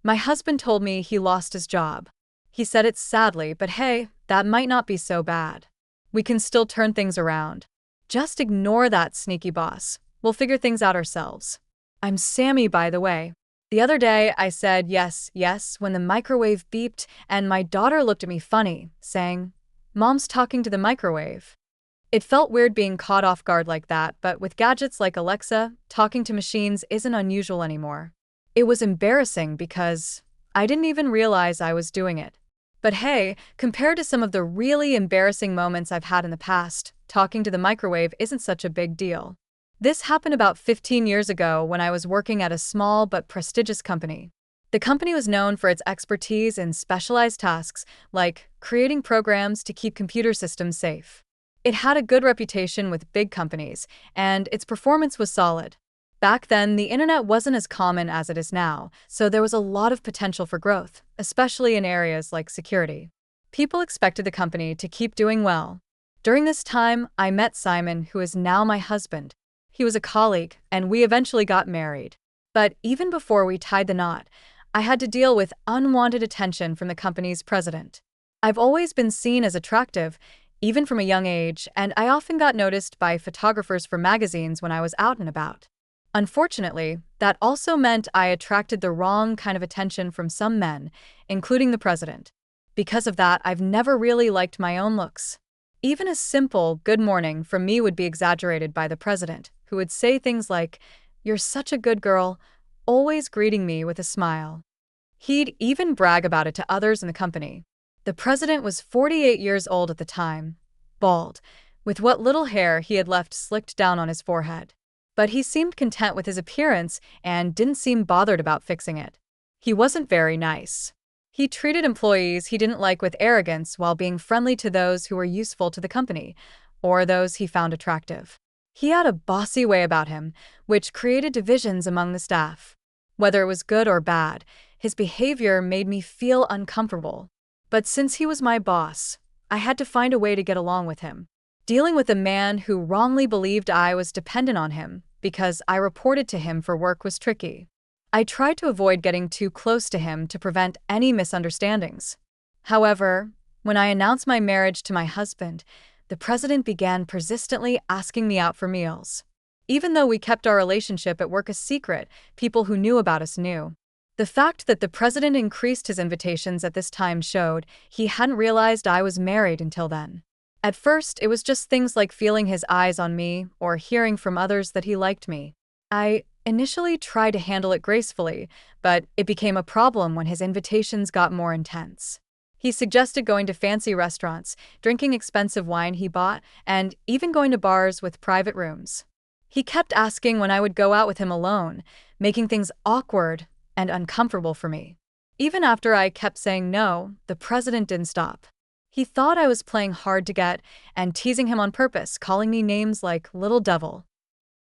My husband told me he lost his job. He said it sadly, but hey, that might not be so bad. We can still turn things around. Just ignore that sneaky boss. We'll figure things out ourselves. I'm Sammy, by the way. The other day, I said yes, yes, when the microwave beeped, and my daughter looked at me funny, saying, "Mom's talking to the microwave." It felt weird being caught off guard like that, but with gadgets like Alexa, talking to machines isn't unusual anymore. It was embarrassing because I didn't even realize I was doing it. But hey, compared to some of the really embarrassing moments I've had in the past, talking to the microwave isn't such a big deal. This happened about 15 years ago when I was working at a small but prestigious company. The company was known for its expertise in specialized tasks like creating programs to keep computer systems safe. It had a good reputation with big companies, and its performance was solid. Back then, the internet wasn't as common as it is now, so there was a lot of potential for growth, especially in areas like security. People expected the company to keep doing well. During this time, I met Simon, who is now my husband. He was a colleague, and we eventually got married. But even before we tied the knot, I had to deal with unwanted attention from the company's president. I've always been seen as attractive, even from a young age, and I often got noticed by photographers for magazines when I was out and about. Unfortunately, that also meant I attracted the wrong kind of attention from some men, including the president. Because of that, I've never really liked my own looks. Even a simple good morning from me would be exaggerated by the president, who would say things like, "You're such a good girl," always greeting me with a smile. He'd even brag about it to others in the company. The president was 48 years old at the time, bald, with what little hair he had left slicked down on his forehead. But he seemed content with his appearance and didn't seem bothered about fixing it. He wasn't very nice. He treated employees he didn't like with arrogance while being friendly to those who were useful to the company, or those he found attractive. He had a bossy way about him, which created divisions among the staff. Whether it was good or bad, his behavior made me feel uncomfortable. But since he was my boss, I had to find a way to get along with him. Dealing with a man who wrongly believed I was dependent on him because I reported to him for work was tricky. I tried to avoid getting too close to him to prevent any misunderstandings. However, when I announced my marriage to my husband, the president began persistently asking me out for meals. Even though we kept our relationship at work a secret, people who knew about us knew. The fact that the president increased his invitations at this time showed he hadn't realized I was married until then. At first, it was just things like feeling his eyes on me or hearing from others that he liked me. I initially tried to handle it gracefully, but it became a problem when his invitations got more intense. He suggested going to fancy restaurants, drinking expensive wine he bought, and even going to bars with private rooms. He kept asking when I would go out with him alone, making things awkward and uncomfortable for me. Even after I kept saying no, the president didn't stop. He thought I was playing hard to get and teasing him on purpose, calling me names like Little Devil.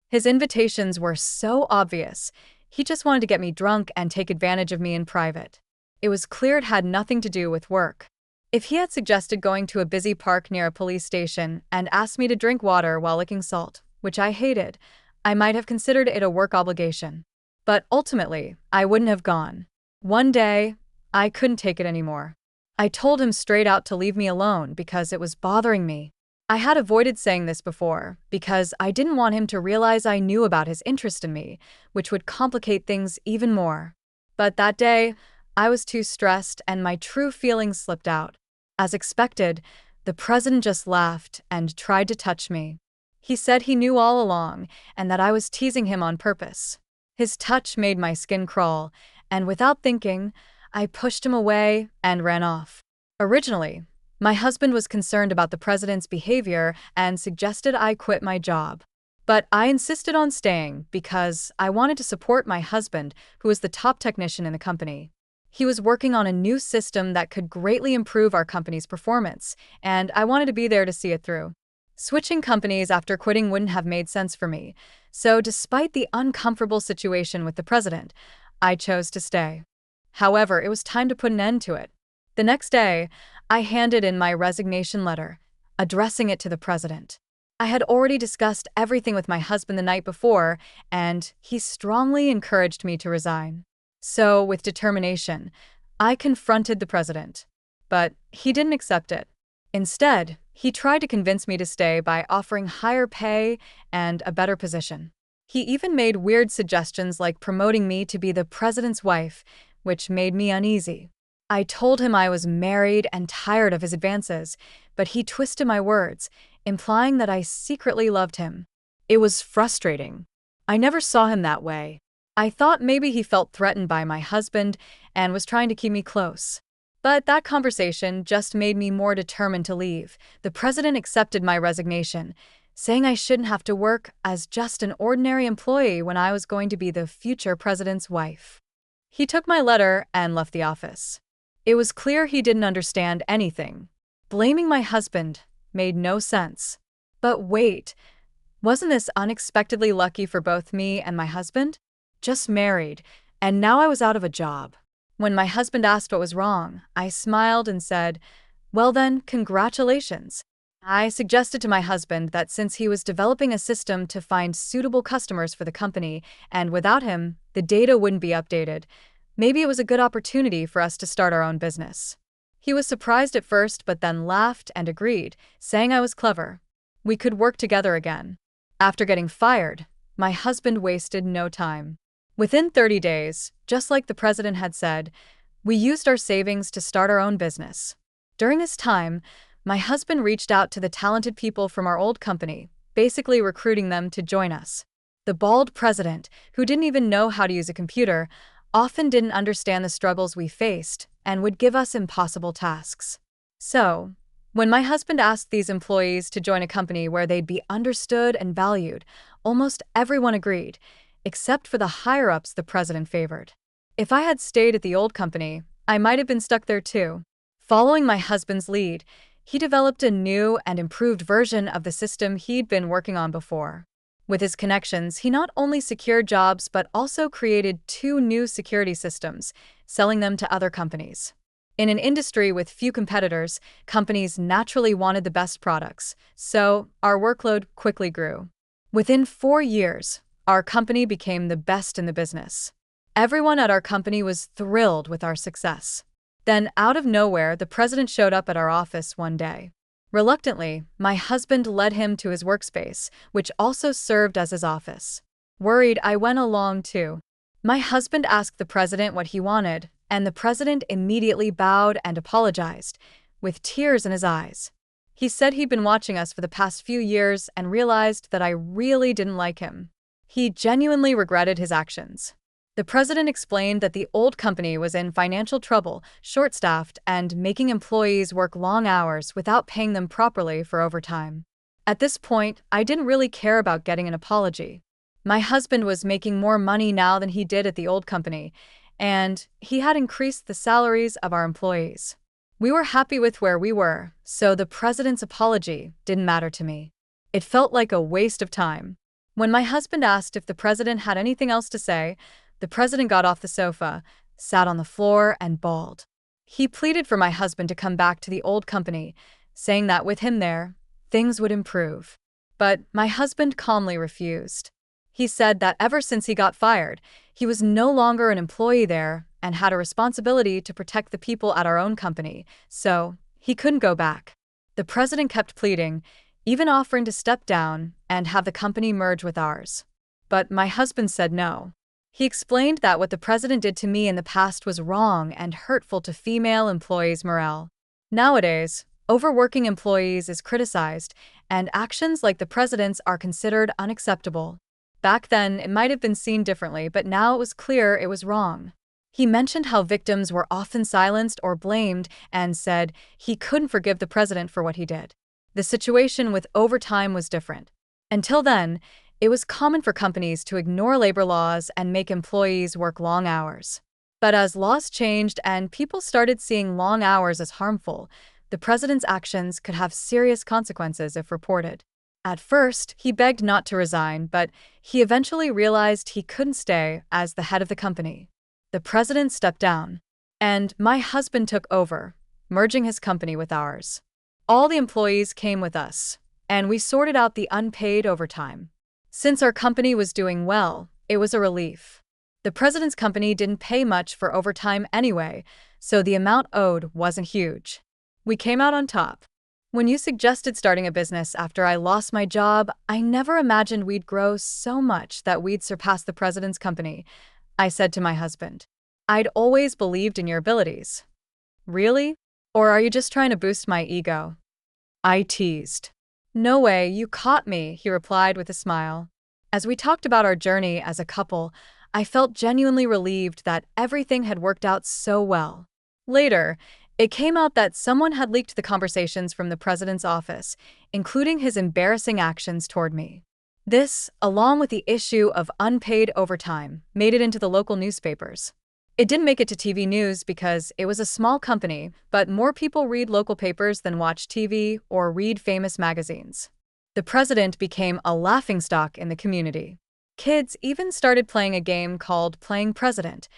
His invitations were so obvious. He just wanted to get me drunk and take advantage of me in private. It was clear it had nothing to do with work. If he had suggested going to a busy park near a police station and asked me to drink water while licking salt, which I hated, I might have considered it a work obligation. But ultimately, I wouldn't have gone. One day, I couldn't take it anymore. I told him straight out to leave me alone because it was bothering me. I had avoided saying this before because I didn't want him to realize I knew about his interest in me, which would complicate things even more. But that day, I was too stressed and my true feelings slipped out. As expected, the president just laughed and tried to touch me. He said he knew all along and that I was teasing him on purpose. His touch made my skin crawl, and without thinking, I pushed him away and ran off. Originally, my husband was concerned about the president's behavior and suggested I quit my job. But I insisted on staying because I wanted to support my husband, who was the top technician in the company. He was working on a new system that could greatly improve our company's performance, and I wanted to be there to see it through. Switching companies after quitting wouldn't have made sense for me, so despite the uncomfortable situation with the president, I chose to stay. However, it was time to put an end to it. The next day, I handed in my resignation letter, addressing it to the president. I had already discussed everything with my husband the night before, and he strongly encouraged me to resign. So, with determination, I confronted the president. But he didn't accept it. Instead, he tried to convince me to stay by offering higher pay and a better position. He even made weird suggestions like promoting me to be the president's wife, which made me uneasy. I told him I was married and tired of his advances, but he twisted my words, implying that I secretly loved him. It was frustrating. I never saw him that way. I thought maybe he felt threatened by my husband and was trying to keep me close. But that conversation just made me more determined to leave. The president accepted my resignation, saying I shouldn't have to work as just an ordinary employee when I was going to be the future president's wife. He took my letter and left the office. It was clear he didn't understand anything. Blaming my husband made no sense. But wait, wasn't this unexpectedly lucky for both me and my husband? Just married, and now I was out of a job. When my husband asked what was wrong, I smiled and said, "Well then, congratulations." I suggested to my husband that since he was developing a system to find suitable customers for the company, and without him, the data wouldn't be updated, maybe it was a good opportunity for us to start our own business. He was surprised at first, but then laughed and agreed, saying I was clever. We could work together again. After getting fired, my husband wasted no time. Within 30 days, just like the president had said, we used our savings to start our own business. During this time, my husband reached out to the talented people from our old company, basically recruiting them to join us. The bald president, who didn't even know how to use a computer, often didn't understand the struggles we faced and would give us impossible tasks. So, when my husband asked these employees to join a company where they'd be understood and valued, almost everyone agreed, except for the higher-ups the president favored. If I had stayed at the old company, I might have been stuck there too. Following my husband's lead, he developed a new and improved version of the system he'd been working on before. With his connections, he not only secured jobs but also created 2 new security systems, selling them to other companies. In an industry with few competitors, companies naturally wanted the best products, so our workload quickly grew. Within 4 years, our company became the best in the business. Everyone at our company was thrilled with our success. Then, out of nowhere, the president showed up at our office one day. Reluctantly, my husband led him to his workspace, which also served as his office. Worried, I went along too. My husband asked the president what he wanted, and the president immediately bowed and apologized, with tears in his eyes. He said he'd been watching us for the past few years and realized that I really didn't like him. He genuinely regretted his actions. The president explained that the old company was in financial trouble, short-staffed, and making employees work long hours without paying them properly for overtime. At this point, I didn't really care about getting an apology. My husband was making more money now than he did at the old company, and he had increased the salaries of our employees. We were happy with where we were, so the president's apology didn't matter to me. It felt like a waste of time. When my husband asked if the president had anything else to say, the president got off the sofa, sat on the floor, and bawled. He pleaded for my husband to come back to the old company, saying that with him there, things would improve. But my husband calmly refused. He said that ever since he got fired, he was no longer an employee there and had a responsibility to protect the people at our own company, so he couldn't go back. The president kept pleading, even offering to step down and have the company merge with ours. But my husband said no. He explained that what the president did to me in the past was wrong and hurtful to female employees' morale. Nowadays, overworking employees is criticized, and actions like the president's are considered unacceptable. Back then, it might have been seen differently, but now it was clear it was wrong. He mentioned how victims were often silenced or blamed and said he couldn't forgive the president for what he did. The situation with overtime was different. Until then, it was common for companies to ignore labor laws and make employees work long hours. But as laws changed and people started seeing long hours as harmful, the president's actions could have serious consequences if reported. At first, he begged not to resign, but he eventually realized he couldn't stay as the head of the company. The president stepped down, and my husband took over, merging his company with ours. All the employees came with us, and we sorted out the unpaid overtime. Since our company was doing well, it was a relief. The president's company didn't pay much for overtime anyway, so the amount owed wasn't huge. We came out on top. When you suggested starting a business after I lost my job, I never imagined we'd grow so much that we'd surpass the president's company, I said to my husband. I'd always believed in your abilities. Really? Or are you just trying to boost my ego? I teased. No way, you caught me, he replied with a smile. As we talked about our journey as a couple, I felt genuinely relieved that everything had worked out so well. Later, it came out that someone had leaked the conversations from the president's office, including his embarrassing actions toward me. This, along with the issue of unpaid overtime, made it into the local newspapers. It didn't make it to TV news because it was a small company, but more people read local papers than watch TV or read famous magazines. The president became a laughingstock in the community. Kids even started playing a game called Playing President,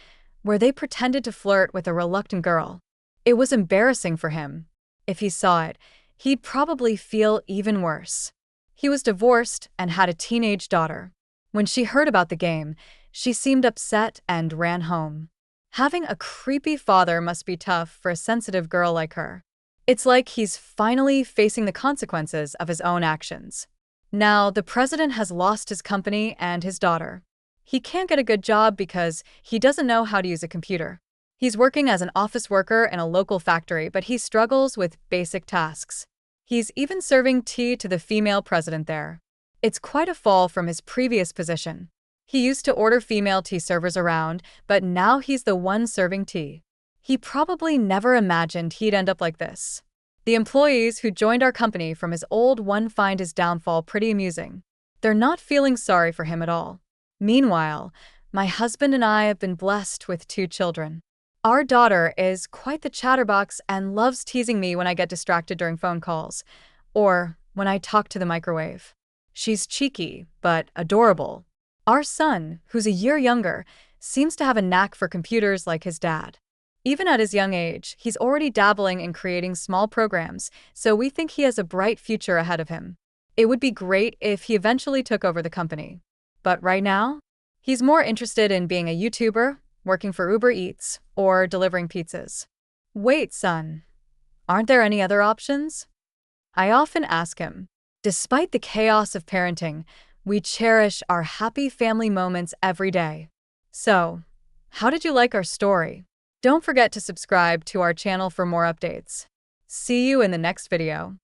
where they pretended to flirt with a reluctant girl. It was embarrassing for him. If he saw it, he'd probably feel even worse. He was divorced and had a teenage daughter. When she heard about the game, she seemed upset and ran home. Having a creepy father must be tough for a sensitive girl like her. It's like he's finally facing the consequences of his own actions. Now, the president has lost his company and his daughter. He can't get a good job because he doesn't know how to use a computer. He's working as an office worker in a local factory, but he struggles with basic tasks. He's even serving tea to the female president there. It's quite a fall from his previous position. He used to order female tea servers around, but now he's the one serving tea. He probably never imagined he'd end up like this. The employees who joined our company from his old one find his downfall pretty amusing. They're not feeling sorry for him at all. Meanwhile, my husband and I have been blessed with 2 children. Our daughter is quite the chatterbox and loves teasing me when I get distracted during phone calls, or when I talk to the microwave. She's cheeky, but adorable. Our son, who's a year younger, seems to have a knack for computers like his dad. Even at his young age, he's already dabbling in creating small programs, so we think he has a bright future ahead of him. It would be great if he eventually took over the company. But right now, he's more interested in being a YouTuber, working for Uber Eats, or delivering pizzas. Wait, son, aren't there any other options? I often ask him. Despite the chaos of parenting, we cherish our happy family moments every day. So, how did you like our story? Don't forget to subscribe to our channel for more updates. See you in the next video.